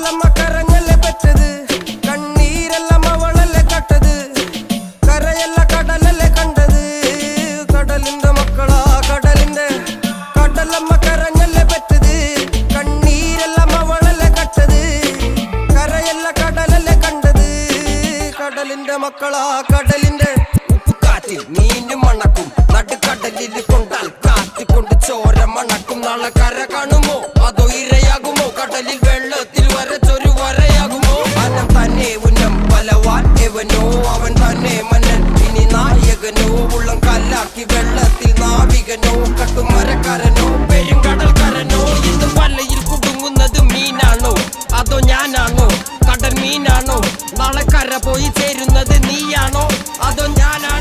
കടലമ്മ കരഞ്ഞല്ലേ പെറ്റത്, കണ്ണീരെല്ലാം അവളല്ലേ കട്ടത്, കരയല്ല കടലല്ലേ കണ്ടത്. കടലിന്റെ മക്കളാ കടലിന്റെ, കടലമ്മ കരഞ്ഞല്ലേ പെറ്റത്, കണ്ണീരെല്ലാം അവളല്ലേ കട്ടത്, കരയല്ല കടലല്ലേ കണ്ടത്. കടലിന്റെ മക്കളാ കടലിന്റെ. ഉപ്പുകാറ്റിൽ മീനും മണക്കും, നടുക്കടലിൽ കൊണ്ടാൽ കാറ്റ് കൊണ്ട് ചോര മണക്കും. നാളെ കര കാണുമോ അതോ ഇരയാകുമോ, കടലിൽ വെള്ളത്തിൽ വരച്ചൊരു വരയാകുമോ. അനം തന്നെ ഉന്നം ബലവാൻ എവനോ, അവൻ തന്നെ മന്നൻ ഇനി നായകനോ. ഉള്ളം കല്ലാക്കി വെള്ളത്തിൽ നാവികനോ, കട്ടുമരക്കാരനോ പെരുങ്കടൽക്കാരനോ. ഇന്ന് വലയിൽ കുടുങ്ങുന്നത് മീനാണോ അതോ ഞാനാണോ, കടൽ മീനാണോ. നാളെ കര പോയി ചേരുന്നത് നീയാണോ അതോ ഞാനാണോ.